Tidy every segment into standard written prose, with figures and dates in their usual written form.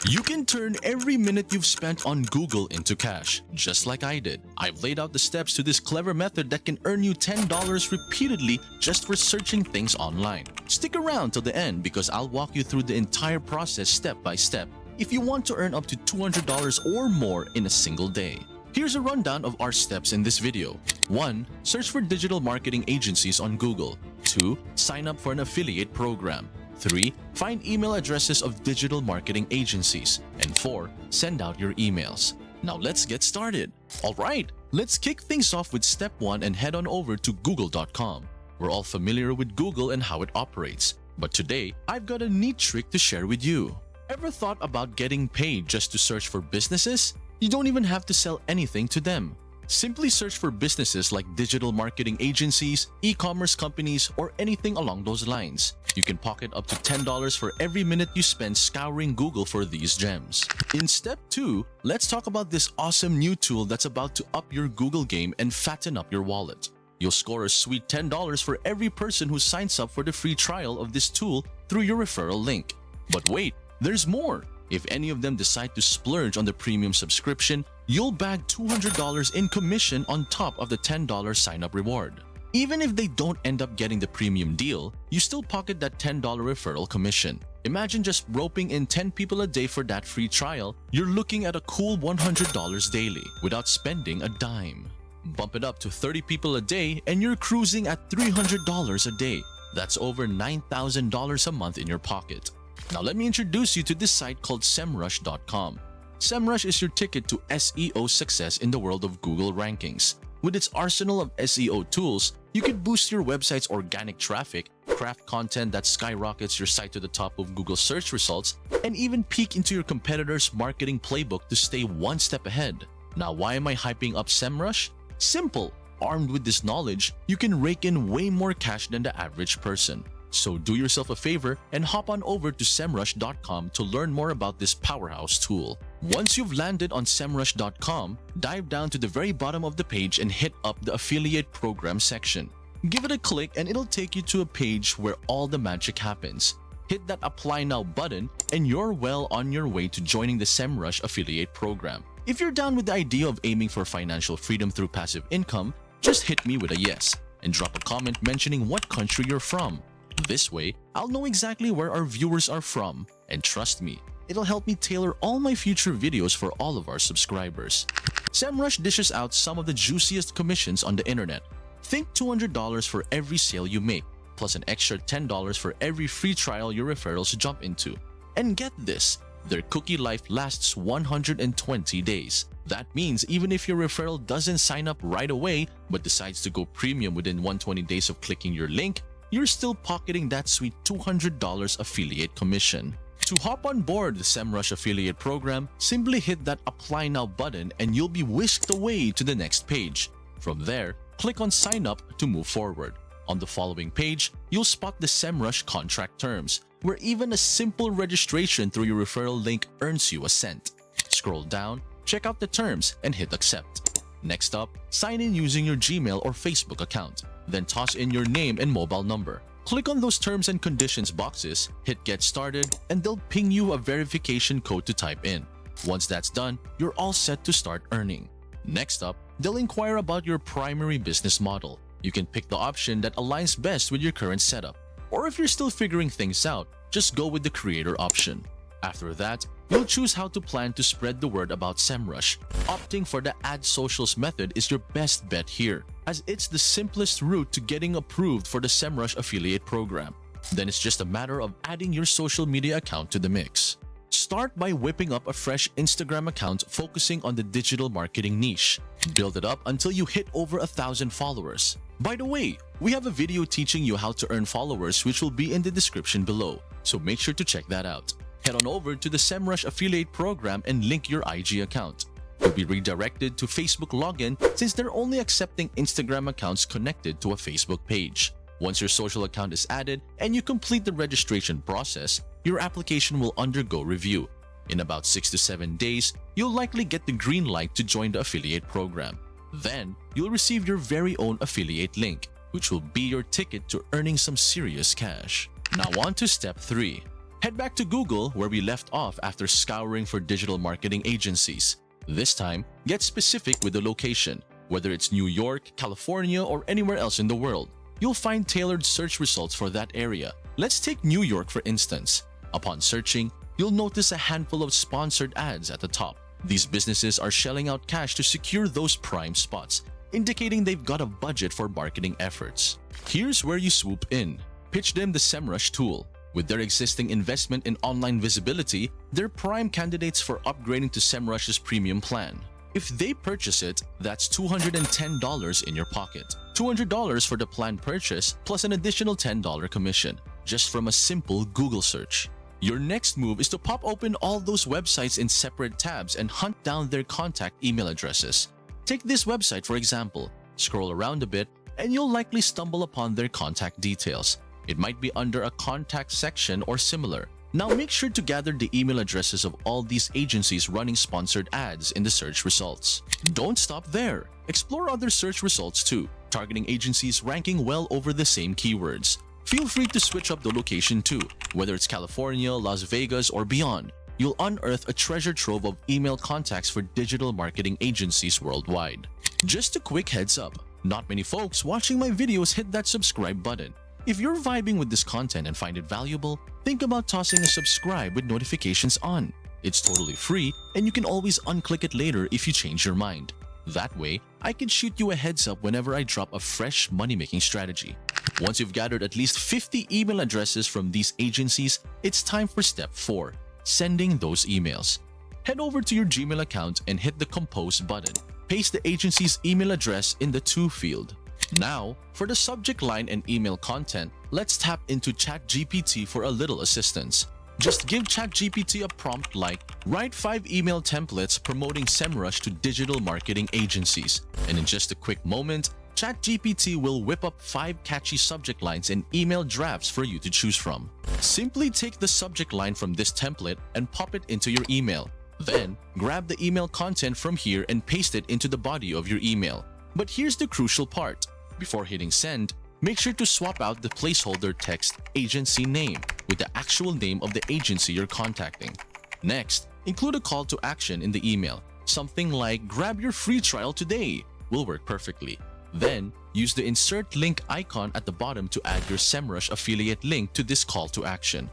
You can turn every minute you've spent on Google into cash, just like I did. I've laid out the steps to this clever method that can earn you $10 repeatedly just for searching things online. Stick around till the end because I'll walk you through the entire process step by step if you want to earn up to $200 or more in a single day. Here's a rundown of our steps in this video. 1. Search for digital marketing agencies on Google. 2. Sign up for an affiliate program. 3. Find email addresses of digital marketing agencies. And 4. Send out your emails. Now let's get started. Alright, let's kick things off with step 1 and head on over to google.com. We're all familiar with Google and how it operates, but today I've got a neat trick to share with you. Ever thought about getting paid just to search for businesses? You don't even have to sell anything to them. Simply search for businesses like digital marketing agencies, e-commerce companies, or anything along those lines. You can pocket up to $10 for every minute you spend scouring Google for these gems. In step 2, let's talk about this awesome new tool that's about to up your Google game and fatten up your wallet. You'll score a sweet $10 for every person who signs up for the free trial of this tool through your referral link. But wait, there's more! If any of them decide to splurge on the premium subscription, you'll bag $200 in commission on top of the $10 sign-up reward. Even if they don't end up getting the premium deal, you still pocket that $10 referral commission. Imagine just roping in 10 people a day for that free trial. You're looking at a cool $100 daily without spending a dime. Bump it up to 30 people a day and you're cruising at $300 a day. That's over $9,000 a month in your pocket. Now let me introduce you to this site called SEMRush.com. SEMRush is your ticket to SEO success in the world of Google rankings. With its arsenal of SEO tools, you can boost your website's organic traffic, craft content that skyrockets your site to the top of Google search results, and even peek into your competitor's marketing playbook to stay one step ahead. Now, why am I hyping up SEMRush? Simple. Armed with this knowledge, you can rake in way more cash than the average person. So do yourself a favor and hop on over to SEMRush.com to learn more about this powerhouse tool. Once you've landed on SEMRush.com, dive down to the very bottom of the page and hit up the affiliate program section. Give it a click and it'll take you to a page where all the magic happens. Hit that apply now button and you're well on your way to joining the SEMRush affiliate program. If you're down with the idea of aiming for financial freedom through passive income, just hit me with a yes and drop a comment mentioning what country you're from. This way, I'll know exactly where our viewers are from, and trust me, it'll help me tailor all my future videos for all of our subscribers. SEMRush dishes out some of the juiciest commissions on the internet. Think $200 for every sale you make, plus an extra $10 for every free trial your referrals jump into. And get this, their cookie life lasts 120 days. That means even if your referral doesn't sign up right away, but decides to go premium within 120 days of clicking your link, you're still pocketing that sweet $200 affiliate commission. To hop on board the SEMRush affiliate program, simply hit that apply now button and you'll be whisked away to the next page. From there, click on sign up to move forward. On the following page, you'll spot the SEMRush contract terms, where even a simple registration through your referral link earns you a cent. Scroll down, check out the terms, and hit accept. Next up, sign in using your Gmail or Facebook account. Then toss in your name and mobile number. Click on those terms and conditions boxes, hit get started, and they'll ping you a verification code to type in. Once that's done, you're all set to start earning. Next up, they'll inquire about your primary business model. You can pick the option that aligns best with your current setup. Or if you're still figuring things out, just go with the creator option. After that, you'll choose how to plan to spread the word about SEMRush. Opting for the Add Socials method is your best bet here, as it's the simplest route to getting approved for the SEMRush affiliate program. Then it's just a matter of adding your social media account to the mix. Start by whipping up a fresh Instagram account focusing on the digital marketing niche. Build it up until you hit over 1,000 followers. By the way, we have a video teaching you how to earn followers which will be in the description below, so make sure to check that out. Head on over to the SEMRush affiliate program and link your IG account. You'll be redirected to Facebook login since they're only accepting Instagram accounts connected to a Facebook page. Once your social account is added and you complete the registration process, your application will undergo review. In about 6 to 7 days, you'll likely get the green light to join the affiliate program. Then, you'll receive your very own affiliate link, which will be your ticket to earning some serious cash. Now on to step 3. Head back to Google where we left off after scouring for digital marketing agencies. This time, get specific with the location. Whether it's New York, California, or anywhere else in the world, you'll find tailored search results for that area. Let's take New York for instance. Upon searching, you'll notice a handful of sponsored ads at the top. These businesses are shelling out cash to secure those prime spots, indicating they've got a budget for marketing efforts. Here's where you swoop in. Pitch them the SEMRush tool. With their existing investment in online visibility, they're prime candidates for upgrading to SEMRush's premium plan. If they purchase it, that's $210 in your pocket. $200 for the plan purchase plus an additional $10 commission, just from a simple Google search. Your next move is to pop open all those websites in separate tabs and hunt down their contact email addresses. Take this website for example. Scroll around a bit and you'll likely stumble upon their contact details. It might be under a contact section or similar. Now make sure to gather the email addresses of all these agencies running sponsored ads in the search results. Don't stop there. Explore other search results too, targeting agencies ranking well over the same keywords. Feel free to switch up the location too, whether it's California, Las Vegas, or beyond. You'll unearth a treasure trove of email contacts for digital marketing agencies worldwide. Just a quick heads up, not many folks watching my videos hit that subscribe button. If you're vibing with this content and find it valuable, think about tossing a subscribe with notifications on. It's totally free and you can always unclick it later if you change your mind. That way, I can shoot you a heads up whenever I drop a fresh money-making strategy. Once you've gathered at least 50 email addresses from these agencies, it's time for step 4, sending those emails. Head over to your Gmail account and hit the Compose button. Paste the agency's email address in the To field. Now, for the subject line and email content, let's tap into ChatGPT for a little assistance. Just give ChatGPT a prompt like, write 5 email templates promoting SEMRush to digital marketing agencies. And in just a quick moment, ChatGPT will whip up 5 catchy subject lines and email drafts for you to choose from. Simply take the subject line from this template and pop it into your email. Then, grab the email content from here and paste it into the body of your email. But here's the crucial part. Before hitting send, make sure to swap out the placeholder text agency name with the actual name of the agency you're contacting. Next, include a call to action in the email. Something like grab your free trial today will work perfectly. Then, use the insert link icon at the bottom to add your SEMRush affiliate link to this call to action.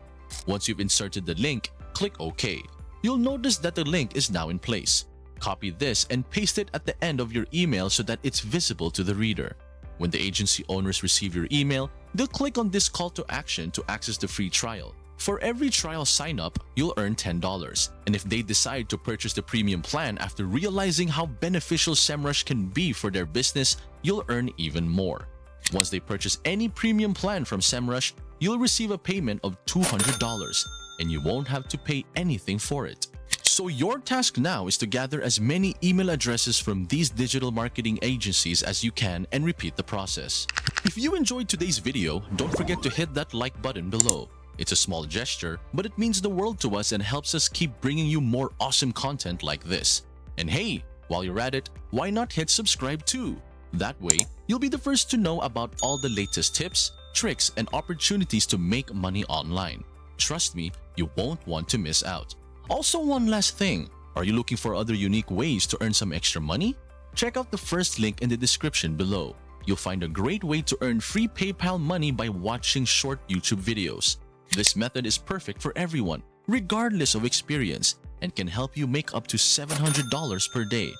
Once you've inserted the link, click OK. You'll notice that the link is now in place. Copy this and paste it at the end of your email so that it's visible to the reader. When the agency owners receive your email, they'll click on this call to action to access the free trial. For every trial sign-up, you'll earn $10. And if they decide to purchase the premium plan after realizing how beneficial SEMRush can be for their business, you'll earn even more. Once they purchase any premium plan from SEMRush, you'll receive a payment of $200, and you won't have to pay anything for it. So your task now is to gather as many email addresses from these digital marketing agencies as you can and repeat the process. If you enjoyed today's video, don't forget to hit that like button below. It's a small gesture, but it means the world to us and helps us keep bringing you more awesome content like this. And hey, while you're at it, why not hit subscribe too? That way, you'll be the first to know about all the latest tips, tricks, and opportunities to make money online. Trust me, you won't want to miss out. Also, one last thing. Are you looking for other unique ways to earn some extra money? Check out the first link in the description below. You'll find a great way to earn free PayPal money by watching short YouTube videos. This method is perfect for everyone, regardless of experience, and can help you make up to $700 per day.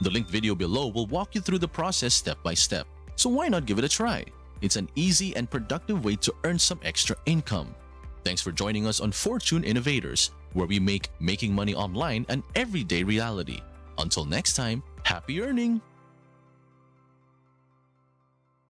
The linked video below will walk you through the process step by step, so why not give it a try? It's an easy and productive way to earn some extra income. Thanks for joining us on Fortune Innovators, where we make making money online an everyday reality. Until next time, happy earning!